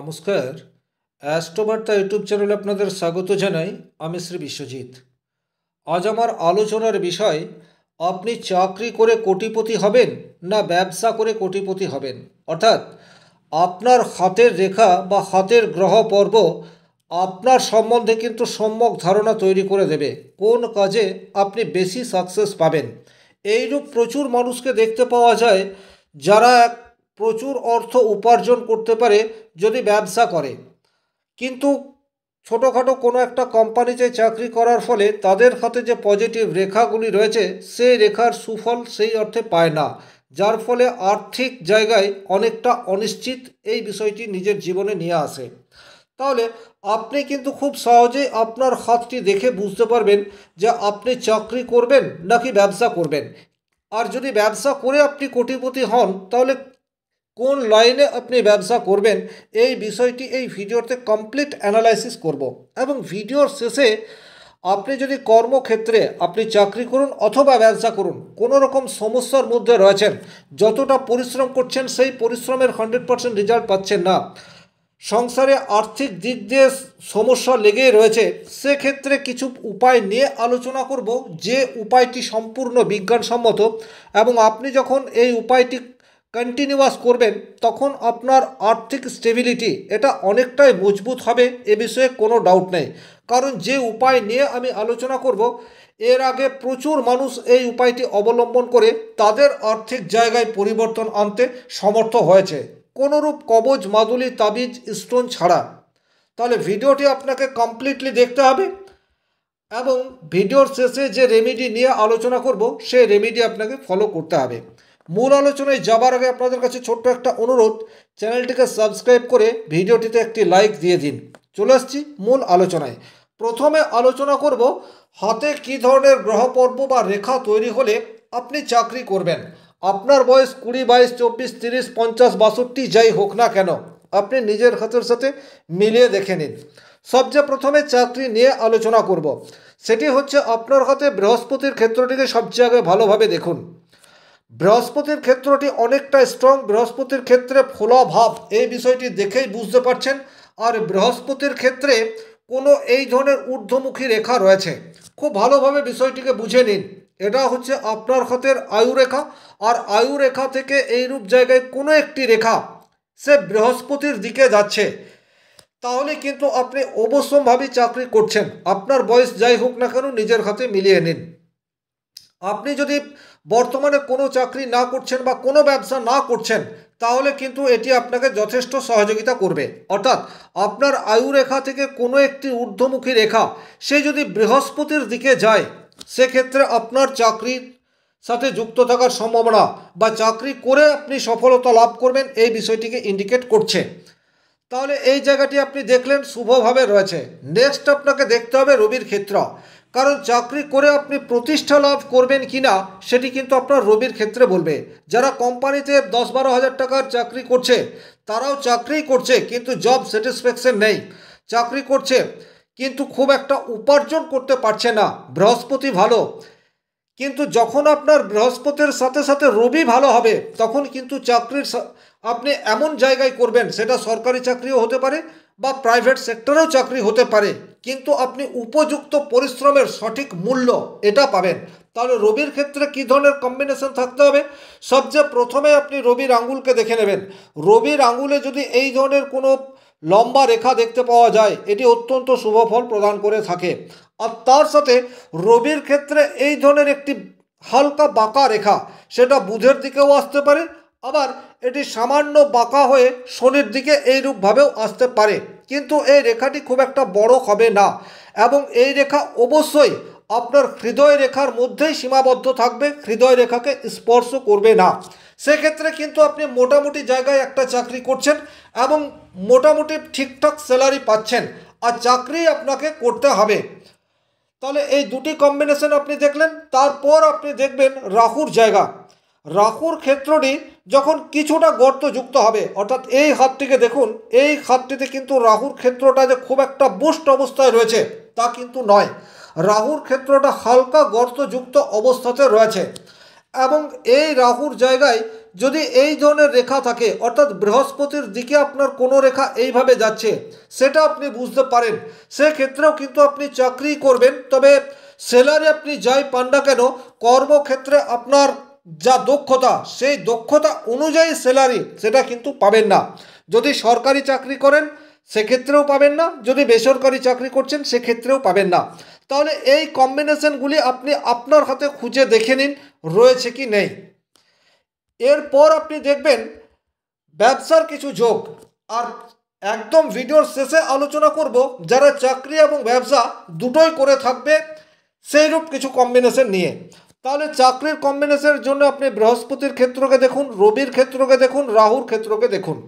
নমস্কার। অ্যাস্ট্রোবার্তা ইউটিউব চ্যানেলে আপনাদের স্বাগত জানাই। আমি শ্রী বিশ্বজিৎ। আজ আমার আলোচনার বিষয়, আপনি চাকরি করে কোটিপতি হবেন না ব্যবসা করে কোটিপতি হবেন। অর্থাৎ আপনার হাতের রেখা বা হাতের গ্রহ পর্ব আপনার সম্বন্ধে কিন্তু সম্যক ধারণা তৈরি করে দেবে কোন কাজে আপনি বেশি সাকসেস পাবেন। এইরূপ প্রচুর মানুষকে দেখতে পাওয়া যায় যারা প্রচুর অর্থ উপার্জন করতে পারে যদি ব্যবসা করে, কিন্তু ছোটোখাটো কোনো একটা কোম্পানিতে চাকরি করার ফলে তাদের হাতে যে পজিটিভ রেখাগুলি রয়েছে সেই রেখার সুফল সেই অর্থে পায় না, যার ফলে আর্থিক জায়গায় অনেকটা অনিশ্চিত এই বিষয়টি নিজের জীবনে নিয়ে আসে। তাহলে আপনি কিন্তু খুব সহজেই আপনার হাতটি দেখে বুঝতে পারবেন যে আপনি চাকরি করবেন নাকি ব্যবসা করবেন। আর যদি ব্যবসা করে আপনি কোটিপতি হন তাহলে কোন লাইনে আপনি ব্যবসা করবেন এই বিষয়টি এই ভিডিওতে কমপ্লিট অ্যানালাইসিস করব। এবং ভিডিওর শেষে আপনি যদি কর্মক্ষেত্রে আপনি চাকরি করুন অথবা ব্যবসা করুন কোনো রকম সমস্যার মধ্যে রয়েছেন, যতটা পরিশ্রম করছেন সেই পরিশ্রমের 100% রেজাল্ট পাচ্ছেন না, সংসারে আর্থিক দিক দিয়ে সমস্যা লেগেই রয়েছে, সেক্ষেত্রে কিছু উপায় নিয়ে আলোচনা করব যে উপায়টি সম্পূর্ণ বিজ্ঞানসম্মত এবং আপনি যখন এই উপায়টি কন্টিনিউয়াস করবেন তখন আপনার আর্থিক স্টেবিলিটি এটা অনেকটাই মজবুত হবে, এ বিষয়ে কোনো ডাউট নেই। কারণ যে উপায় নিয়ে আমি আলোচনা করব এর আগে প্রচুর মানুষ এই উপায়টি অবলম্বন করে তাদের আর্থিক জায়গায় পরিবর্তন আনতে সমর্থ হয়েছে, কোনোরূপ কবজ মাদুলি তাবিজ স্টোন ছাড়া। তাহলে ভিডিওটি আপনাকে কমপ্লিটলি দেখতে হবে এবং ভিডিওর শেষে যে রেমেডি নিয়ে আলোচনা করব সেই রেমেডি আপনাকে ফলো করতে হবে। মূল আলোচনায় যাবার আগে আপনাদের কাছে ছোট্ট একটা অনুরোধ, চ্যানেলটিকে সাবস্ক্রাইব করে ভিডিওটিতে একটি লাইক দিয়ে দিন। চলে আসছি মূল আলোচনায়। প্রথমে আলোচনা করব হাতে কী ধরনের গ্রহপর্ব বা রেখা তৈরি হলে আপনি চাকরি করবেন। আপনার বয়স 20, 22, 24, 30, 50, 62 যাই হোক না কেন আপনি নিজের হাতের সাথে মিলিয়ে দেখে নিন। সবচেয়ে প্রথমে চাকরি নিয়ে আলোচনা করব, সেটি হচ্ছে আপনার হাতে বৃহস্পতির ক্ষেত্রটিকে সবচেয়ে আগে ভালোভাবে দেখুন। বৃহস্পতির ক্ষেত্রটি অনেকটা স্ট্রং, বৃহস্পতির ক্ষেত্রে ফোলা ভাব এই বিষয়টি দেখেই বুঝতে পারছেন। আর বৃহস্পতির ক্ষেত্রে কোনো এই ধরনের ঊর্ধ্বমুখী রেখা রয়েছে, খুব ভালোভাবে বিষয়টিকে বুঝে নিন। এটা হচ্ছে আপনার হাতের আয়ু রেখা, আর আয়ু রেখা থেকে এইরূপ জায়গায় কোনো একটি রেখা সে বৃহস্পতির দিকে যাচ্ছে, তাহলে কিন্তু আপনি অবশ্যম্ভাবী চাকরি করছেন। আপনার বয়স যাই হোক না কেন নিজের হাতে মিলিয়ে নিন। আপনি যদি বর্তমানে কোনো চাকরি না করছেন বা কোনো ব্যবসা না করছেন তাহলে কিন্তু এটি আপনাকে যথেষ্ট সহযোগিতা করবে। অর্থাৎ আপনার আয়ু রেখা থেকে কোনো একটি ঊর্ধ্বমুখী রেখা সে যদি বৃহস্পতির দিকে যায় সেক্ষেত্রে আপনার চাকরির সাথে যুক্ত থাকার সম্ভাবনা বা চাকরি করে আপনি সফলতা লাভ করবেন এই বিষয়টিকে ইন্ডিকেট করছে। তাহলে এই জায়গাটি আপনি দেখলেন শুভভাবে রয়েছে। নেক্সট আপনাকে দেখতে হবে রবির ক্ষেত্র, কারণ চাকরি করে আপনি প্রতিষ্ঠা লাভ করবেন কি না সেটি কিন্তু আপনার রবির ক্ষেত্রে বলবে। যারা কোম্পানিতে 10-12 হাজার টাকার চাকরি করছে তারাও চাকরি করছে কিন্তু জব স্যাটিসফ্যাকশন নেই, চাকরি করছে কিন্তু খুব একটা উপার্জন করতে পারছে না। বৃহস্পতি ভালো, কিন্তু যখন আপনার বৃহস্পতির সাথে সাথে রবি ভালো হবে তখন কিন্তু চাকরির আপনি এমন জায়গায় করবেন, সেটা সরকারি চাকরিও হতে পারে বা প্রাইভেট সেক্টরেও চাকরি হতে পারে, কিন্তু আপনি উপযুক্ত পরিশ্রমের সঠিক মূল্য এটা পাবেন। তাহলে রবির ক্ষেত্রে কী ধরনের কম্বিনেশন থাকতে হবে? সবচেয়ে প্রথমে আপনি রবির আঙ্গুলকে দেখে নেবেন। রবির আঙ্গুলে যদি এই ধরনের কোনো লম্বা রেখা দেখতে পাওয়া যায় এটি অত্যন্ত শুভ ফল প্রদান করে থাকে। আর তার সাথে রবির ক্ষেত্রে এই ধরনের একটি হালকা বাঁকা রেখা সেটা বুধের দিকেও আসতে পারে, আবার এটি সামান্য বাঁকা হয়ে শনির দিকে এইরূপভাবেও আসতে পারে, কিন্তু এই রেখাটি খুব একটা বড় হবে না এবং এই রেখা অবশ্যই আপনার হৃদয় রেখার মধ্যেই সীমাবদ্ধ থাকবে, হৃদয় রেখাকে স্পর্শ করবে না। সেক্ষেত্রে কিন্তু আপনি মোটামুটি জায়গায় একটা চাকরি করছেন এবং মোটামুটি ঠিকঠাক স্যালারি পাচ্ছেন, আর চাকরি আপনাকে করতে হবে। তাহলে এই দুটি কম্বিনেশন আপনি দেখলেন। তারপর আপনি দেখবেন রাহুর জায়গা। রাহুর ক্ষেত্রটি যখন কিছুটা গর্তযুক্ত হবে, অর্থাৎ এই হাতটিকে দেখুন, এই হাতটিতে কিন্তু রাহুর ক্ষেত্রটা যে খুব একটা বুস্ট অবস্থায় রয়েছে তা কিন্তু নয়, রাহুর ক্ষেত্রটা হালকা গর্তযুক্ত অবস্থাতে রয়েছে এবং এই রাহুর জায়গায় যদি এই ধরনের রেখা থাকে, অর্থাৎ বৃহস্পতির দিকে আপনার কোনো রেখা এইভাবে যাচ্ছে, সেটা আপনি বুঝতে পারেন, সেক্ষেত্রেও কিন্তু আপনি চাকরি করবেন। তবে স্যালারি আপনি যাই পান না কেন, কর্মক্ষেত্রে আপনার যা দক্ষতা, সেই দক্ষতা অনুযায়ী স্যালারি সেটা কিন্তু পাবেন না। যদি সরকারি চাকরি করেন সেক্ষেত্রেও পাবেন না, যদি বেসরকারি চাকরি করছেন সেক্ষেত্রেও পাবেন না। তাহলে এই কম্বিনেশনগুলি আপনি আপনার হাতে খুঁজে দেখে নিন রয়েছে কি নেই। এরপর আপনি দেখবেন ব্যবসার কিছু যোগ। আর একদম ভিডিওর শেষে আলোচনা করব যারা চাকরি এবং ব্যবসা দুটোই করে থাকবে সেইরূপ কিছু কম্বিনেশন নিয়ে। তাহলে চাকরির কম্বিনেশনের জন্য আপনি বৃহস্পতির ক্ষেত্রকে দেখুন, রবির ক্ষেত্রকে দেখুন, রাহুর ক্ষেত্রকে দেখুন।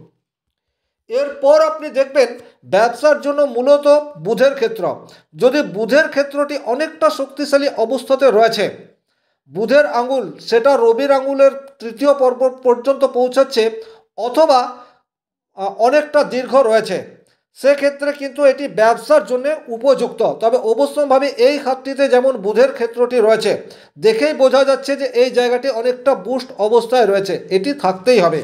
এরপর আপনি দেখবেন ব্যবসার জন্য মূলত বুধের ক্ষেত্র। যদি বুধের ক্ষেত্রটি অনেকটা শক্তিশালী অবস্থাতে রয়েছে, বুধের আঙুল সেটা রবির আঙুলের তৃতীয় পর্ব পর্যন্ত পৌঁছাচ্ছে, অথবা অনেকটা দীর্ঘ রয়েছে, সেক্ষেত্রে কিন্তু এটি ব্যবসার জন্য উপযুক্ত। তবে অবশ্যভাবে এই খাতটিতে যেমন বুধের ক্ষেত্রটি রয়েছে, দেখেই বোঝা যাচ্ছে যে এই জায়গাটি অনেকটা বুস্ট অবস্থায় রয়েছে, এটি থাকতেই হবে।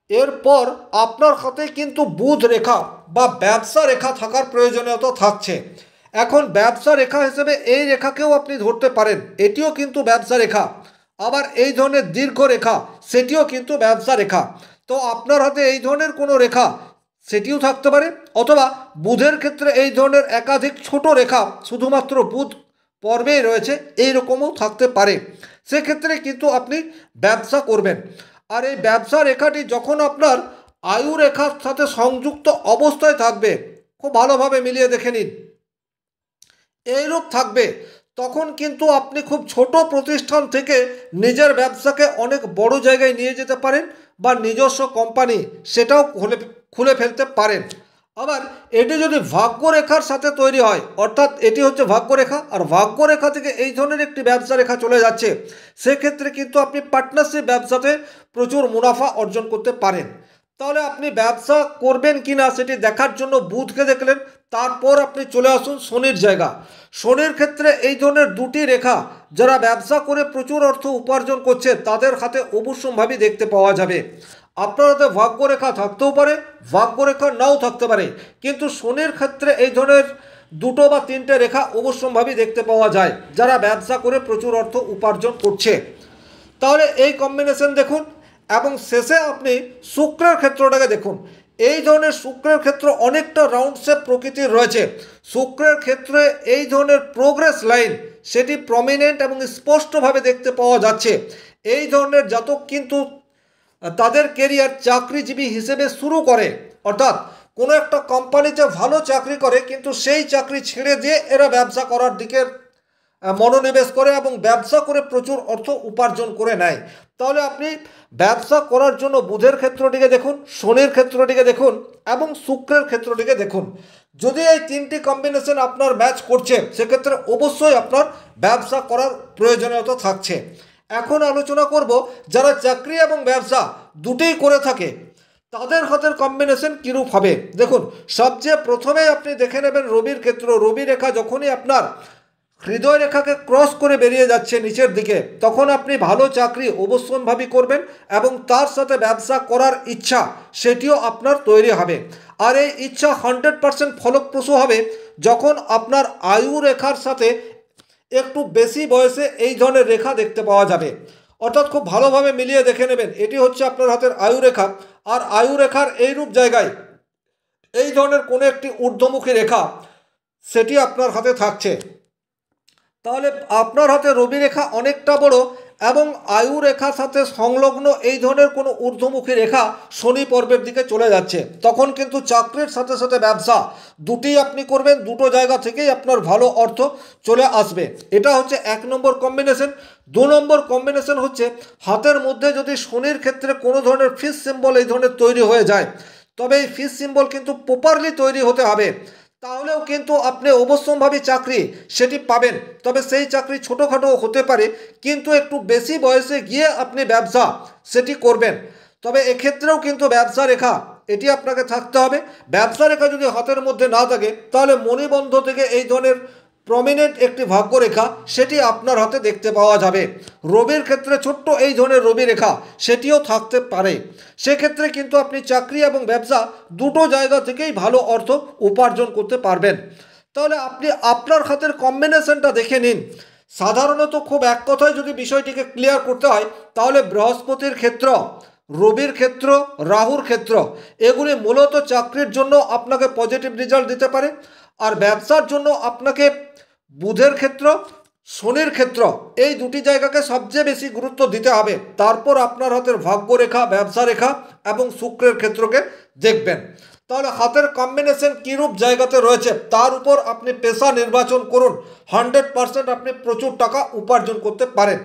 এরপর আপনার হাতে কিন্তু বুধ রেখা বা ব্যবসা রেখা থাকার প্রয়োজনীয়তা থাকছে। এখন ব্যবসা রেখা হিসেবে এই রেখাকেও আপনি ধরতে পারেন, এটিও কিন্তু ব্যবসা রেখা। আবার এই ধরনের দীর্ঘ রেখা সেটিও কিন্তু ব্যবসা রেখা। তো আপনার হাতে এই ধরনের কোনো রেখা সেটিও থাকতে পারে, অথবা বুধের ক্ষেত্রে এই ধরনের একাধিক ছোট রেখা শুধুমাত্র বুধ পর্বেই রয়েছে এই রকমও থাকতে পারে। সেক্ষেত্রে কিন্তু আপনি ব্যবসা করবেন। আর এই ব্যবসা রেখাটি যখন আপনার আয়ু রেখার সাথে সংযুক্ত অবস্থায় থাকবে, খুব ভালোভাবে মিলিয়ে দেখে নিন, এইরূপ থাকবে, তখন কিন্তু আপনি খুব ছোট প্রতিষ্ঠান থেকে নিজের ব্যবসাকে অনেক বড় জায়গায় নিয়ে যেতে পারেন, বা নিজস্ব কোম্পানি সেটাও খুলে ফেলতে পারেন। আবার এটি যদি ভাগ্যরেখার সাথে তৈরি হয়, অর্থাৎ এটি হচ্ছে ভাগ্যরেখা, আর ভাগ্যরেখা থেকে এই ধরনের একটি ব্যবসা রেখা চলে যাচ্ছে, সেক্ষেত্রে কিন্তু আপনি পার্টনারশিপ ব্যবসাতে প্রচুর মুনাফা অর্জন করতে পারেন। তাহলে আপনি ব্যবসা করবেন কি না সেটি দেখার জন্য বুধকে দেখলেন। তারপর আপনি চলে আসুন শনির জায়গা। শনির ক্ষেত্রে এই ধরনের দুটি রেখা যারা ব্যবসা করে প্রচুর অর্থ উপার্জন করছে তাদের হাতে অবশ্যম্ভাবী দেখতে পাওয়া যাবে। আপনার হাতে ভাগ্যরেখা থাকতেও পারে, ভাগ্যরেখা নাও থাকতে পারে, কিন্তু শনির ক্ষেত্রে এই ধরনের দুটো বা তিনটে রেখা অবশ্যম্ভাবী দেখতে পাওয়া যায় যারা ব্যবসা করে প্রচুর অর্থ উপার্জন করছে। তাহলে এই কম্বিনেশন দেখুন। এবং শেষে আপনি শুক্রের ক্ষেত্রটাকে দেখুন। এই ধরনের শুক্রের ক্ষেত্র অনেকটা রাউন্ড শেপ প্রকৃতির রয়েছে। শুক্রের ক্ষেত্রে এই ধরনের প্রোগ্রেস লাইন সেটি প্রমিনেন্ট এবং স্পষ্টভাবে দেখতে পাওয়া যাচ্ছে। এই ধরনের জাতক কিন্তু তাদের কেরিয়ার চাকরিজীবী হিসেবে শুরু করে, অর্থাৎ কোনো একটা কোম্পানিতে ভালো চাকরি করে, কিন্তু সেই চাকরি ছেড়ে দিয়ে এরা ব্যবসা করার দিকে মনোনিবেশ করে এবং ব্যবসা করে প্রচুর অর্থ উপার্জন করে নেয়। তাহলে আপনি ব্যবসা করার জন্য বুধের ক্ষেত্রটিকে দেখুন, শনির ক্ষেত্রটিকে দেখুন এবং শুক্রের ক্ষেত্রটিকে দেখুন। যদি এই তিনটি কম্বিনেশন আপনার ম্যাচ করছে, সেক্ষেত্রে অবশ্যই আপনার ব্যবসা করার প্রয়োজনীয়তা থাকছে। এখন আলোচনা করব যারা চাকরি এবং ব্যবসা দুটোই করে থাকে তাদের হাতের কম্বিনেশন কীরূপ হবে। দেখুন, সবচেয়ে প্রথমে আপনি দেখে নেবেন রবির ক্ষেত্র। রবি রেখা যখনই আপনার হৃদয় রেখাকে ক্রস করে বেরিয়ে যাচ্ছে নিচের দিকে, তখন আপনি ভালো চাকরি অবশ্যম্ভাবী করবেন এবং তার সাথে ব্যবসা করার ইচ্ছা সেটিও আপনার তৈরি হবে। আর এই ইচ্ছা 100% ফলপ্রসূ হবে যখন আপনার আয়ু রেখার সাথে একটু বেশি বয়সে এই ধরনের রেখা দেখতে পাওয়া যাবে। অর্থাৎ খুব ভালোভাবে মিলিয়ে দেখে নেবেন, এটি হচ্ছে আপনার হাতের আয়ু রেখা, আর আয়ু রেখার এইরূপ জায়গায় এই ধরনের কোনো একটি ঊর্ধ্বমুখী রেখা সেটি আপনার হাতে থাকছে। তাহলে আপনার হাতে রবি রেখা অনেকটা বড় এবং আয়ু রেখার সাথে সংলগ্ন এই ধরনের কোনো ঊর্ধ্বমুখী রেখা শনি পর্বের দিকে চলে যাচ্ছে, তখন কিন্তু চাকরির সাথে সাথে ব্যবসা দুটি আপনি করবেন, দুটো জায়গা থেকেই আপনার ভালো অর্থ চলে আসবে। এটা হচ্ছে 1 নম্বর কম্বিনেশন। 2 নম্বর কম্বিনেশন হচ্ছে হাতের মধ্যে যদি শনির ক্ষেত্রে কোনো ধরনের ফিশ সিম্বল এই ধরনের তৈরি হয়ে যায়, তবে এই ফিশ সিম্বল কিন্তু প্রপারলি তৈরি হতে হবে, তাহলেও কিন্তু আপনি অবশ্যম্ভাবী চাকরি সেটি পাবেন। তবে সেই চাকরি ছোটোখাটো হতে পারে, কিন্তু একটু বেশি বয়সে গিয়ে আপনি ব্যবসা সেটি করবেন। তবে এক্ষেত্রেও কিন্তু ব্যবসা রেখা এটি আপনাকে থাকতে হবে। ব্যবসা রেখা যদি হাতের মধ্যে না থাকে, তাহলে মণিবন্ধ থেকে এই ধরনের প্রমিনেন্ট একটি ভাগ্যরেখা সেটি আপনার হাতে দেখতে পাওয়া যাবে। রবির ক্ষেত্রে ছোট্ট এই ধরনের রবি রেখা সেটিও থাকতে পারে। সেক্ষেত্রে কিন্তু আপনি চাকরি এবং ব্যবসা দুটো জায়গা থেকেই ভালো অর্থ উপার্জন করতে পারবেন। তাহলে আপনি আপনার হাতের কম্বিনেশনটা দেখে নিন। সাধারণত খুব এক কথায় যদি বিষয়টিকে ক্লিয়ার করতে হয় তাহলে বৃহস্পতির ক্ষেত্র, রবির ক্ষেত্র, রাহুর ক্ষেত্র এগুলি মূলত চাকরির জন্য আপনাকে পজিটিভ রেজাল্ট দিতে পারে। আর ব্যবসার জন্য আপনাকে বুধের ক্ষেত্র, শনির ক্ষেত্র এই দুটি জায়গাকে সবচেয়ে বেশি গুরুত্ব দিতে হবে। তারপর আপনার হাতের ভাগ্যরেখা, ব্যবসা রেখা এবং শুক্রের ক্ষেত্রকে দেখবেন। তাহলে হাতের কম্বিনেশন কীরূপ জায়গাতে রয়েছে তার উপর আপনি পেশা নির্বাচন করুন। 100% আপনি প্রচুর টাকা উপার্জন করতে পারেন।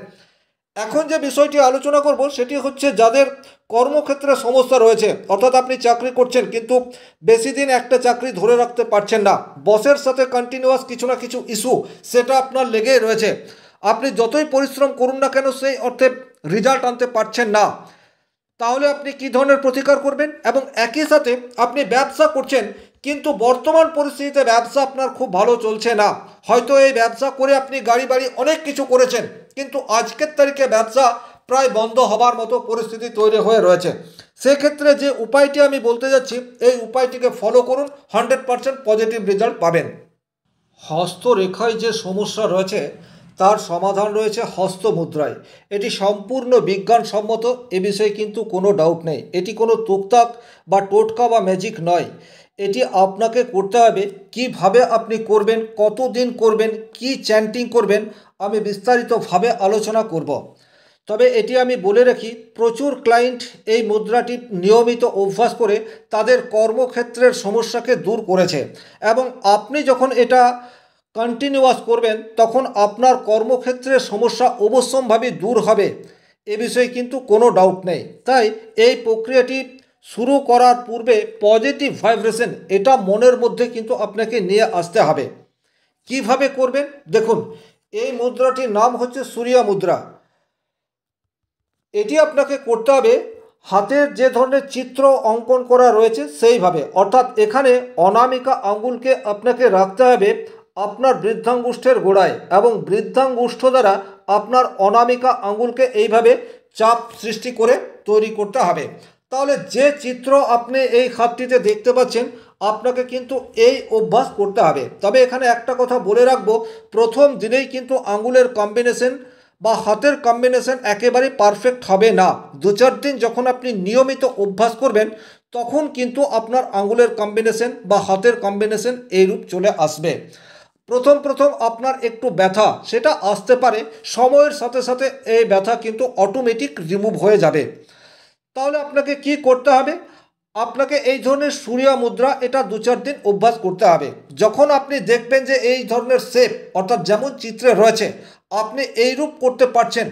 এখন যে বিষয়টি আলোচনা করব সেটি হচ্ছে যাদের কর্মক্ষেত্রে সমস্যা রয়েছে, অর্থাৎ আপনি চাকরি করছেন কিন্তু বেশি দিন একটা চাকরি ধরে রাখতে পারছেন না, বসের সাথে কন্টিনিউয়াস কিছু না কিছু ইস্যু সেটা আপনার লেগেই রয়েছে। আপনি যতই পরিশ্রম করুন না কেন সেই অর্থে রেজাল্ট আনতে পারছেন না। তাহলে আপনি কী ধরনের প্রতিকার করবেন? এবং একই সাথে আপনি ব্যবসা করছেন কিন্তু বর্তমান পরিস্থিতিতে ব্যবসা আপনার খুব ভালো চলছে না। হয়তো এই ব্যবসা করে আপনি গাড়ি বাড়ি অনেক কিছু করেছেন কিন্তু আজকের তারিখে ব্যবসা প্রায় বন্ধ হবার মতো পরিস্থিতি তৈরি হয়ে রয়েছে। সেক্ষেত্রে যে উপায়টি আমি বলতে যাচ্ছি এই উপায়টিকে ফলো করুন, 100% পজিটিভ রেজাল্ট পাবেন। হস্তরেখায় যে সমস্যা রয়েছে তার সমাধান রয়েছে হস্তমুদ্রায়। এটি সম্পূর্ণ বিজ্ঞানসম্মত, এ বিষয়ে কিন্তু কোনো ডাউট নেই। এটি কোনো তুকতাক বা টোটকা বা ম্যাজিক নয়। এটি আপনাকে করতে হবে। কিভাবে আপনি করবেন, কতদিন করবেন, কি চ্যান্টিং করবেন আমি বিস্তারিতভাবে আলোচনা করব। তবে এটি আমি বলে রাখি, প্রচুর ক্লায়েন্ট এই মুদ্রাটি নিয়মিত অভ্যাস করে তাদের কর্মক্ষেত্রের সমস্যাকে দূর করেছে। এবং আপনি যখন এটা কন্টিনিউয়াস করবেন তখন আপনার কর্মক্ষেত্রের সমস্যা অবশ্যম্ভাবী দূর হবে, এ বিষয়ে কিন্তু কোনো ডাউট নেই। তাই এই প্রক্রিয়াটি শুরু করার পূর্বে পজিটিভ ভাইব্রেশন এটা মনের মধ্যে কিন্তু আপনাকে নিয়ে আসতে হবে। কিভাবে করবেন দেখুন, এই মুদ্রাটির নাম হচ্ছে সূর্য মুদ্রা। এটি আপনাকে করতে হবে হাতের যে ধরনের চিত্র অঙ্কন করা রয়েছে সেইভাবে, অর্থাৎ এখানে অনামিকা আঙ্গুলকে আপনাকে রাখতে হবে আপনার বৃদ্ধাঙ্গুষ্ঠের গোড়ায় এবং বৃদ্ধাঙ্গুষ্ঠ দ্বারা আপনার অনামিকা আঙ্গুলকে এইভাবে চাপ সৃষ্টি করে তৈরি করতে হবে। তাহলে যে চিত্র আপনি এই হাতটিতে দেখতে পাচ্ছেন আপনাকে কিন্তু এই অভ্যাস করতে হবে। তবে এখানে একটা কথা বলে রাখবো, প্রথম দিনেই কিন্তু আঙ্গুলের কম্বিনেশন বা হাতের কম্বিনেশন একেবারেই পারফেক্ট হবে না। 2-4 দিন যখন আপনি নিয়মিত অভ্যাস করবেন তখন কিন্তু আপনার আঙ্গুলের কম্বিনেশন বা হাতের কম্বিনেশন এইরূপ চলে আসবে। প্রথম প্রথম আপনার একটু ব্যথা সেটা আসতে পারে, সময়ের সাথে সাথে এই ব্যথা কিন্তু অটোমেটিক রিমুভ হয়ে যাবে। তাহলে আপনাকে কি করতে হবে, আপনাকে এই ধরনের সূর্য মুদ্রা এটা 2-4 দিন অভ্যাস করতে হবে। যখন আপনি দেখবেন যে এই ধরনের শেপ অর্থাৎ যেমন চিত্রে রয়েছে আপনি এইরূপ করতে পারছেন,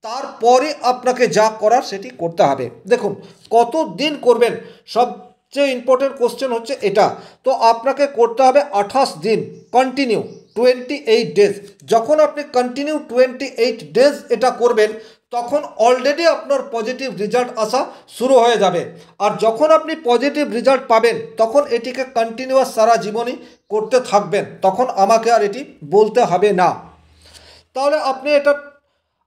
তারপরে আপনাকে যা করার সেটি করতে হবে। দেখুন কত দিন করবেন, সবচেয়ে ইম্পর্টেন্ট কোশ্চেন হচ্ছে এটা। তো আপনাকে করতে হবে 28 দিন কন্টিনিউ, 28 ডেজ। যখন আপনি কন্টিনিউ 28 ডেজ এটা করবেন তখন অলরেডি আপনার পজিটিভ রেজাল্ট আসা শুরু হয়ে যাবে। আর যখন আপনি পজিটিভ রেজাল্ট পাবেন তখন এটিকে কন্টিনিউয়াস সারা জীবনই করতে থাকবেন, তখন আমাকে আর এটি বলতে হবে না। তাহলে আপনি এটা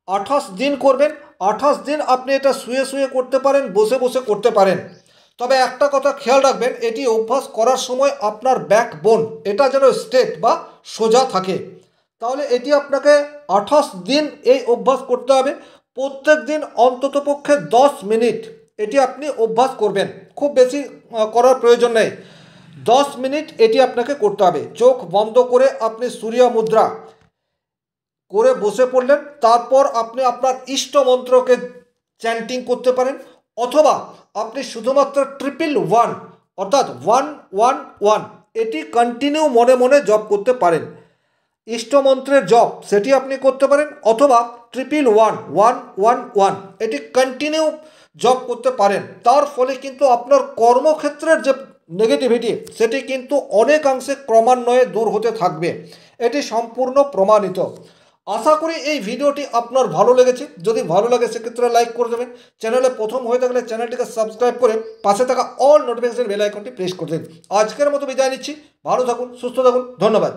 28 দিন করবেন। 28 দিন আপনি এটা শুয়ে শুয়ে করতে পারেন, বসে বসে করতে পারেন। তবে একটা কথা খেয়াল রাখবেন, এটি অভ্যাস করার সময় আপনার ব্যাকবোন এটা যেন স্ট্রেট বা সোজা থাকে। তাহলে এটি আপনাকে 28 দিন এই অভ্যাস করতে হবে। প্রত্যেক দিন অন্ততপক্ষে 10 মিনিট এটি আপনি অভ্যাস করবেন, খুব বেশি করার প্রয়োজন নেই। 10 মিনিট এটি আপনাকে করতে হবে। চোখ বন্ধ করে আপনি সূর্য মুদ্রা করে বসে পড়লেন, তারপর আপনি আপনার ইষ্ট মন্ত্রকে চ্যান্টিং করতে পারেন, অথবা আপনি শুধুমাত্র 111 অর্থাৎ 111 এটি কন্টিনিউ মনে মনে জপ করতে পারেন। ইষ্টমন্ত্রের জপ সেটি আপনি করতে পারেন, অথবা 111 এটি কন্টিনিউ জপ করতে পারেন। তার ফলে কিন্তু আপনার কর্মক্ষেত্রের যে নেগেটিভিটি সেটি কিন্তু অনেকাংশে ক্রমান্বয়ে দূর হতে থাকবে। এটি সম্পূর্ণ প্রমাণিত। আশা করি এই ভিডিওটি আপনার ভালো লেগেছে। যদি ভালো লাগে সেক্ষেত্রে লাইক করে দেবেন। চ্যানেলে প্রথম হয়ে থাকলে চ্যানেলটিকে সাবস্ক্রাইব করে পাশে থাকা অল নোটিফিকেশন বেল আইকনটি প্রেস করে দেবেন। আজকের মতো বিদায় নিচ্ছি। ভালো থাকুন, সুস্থ থাকুন, ধন্যবাদ।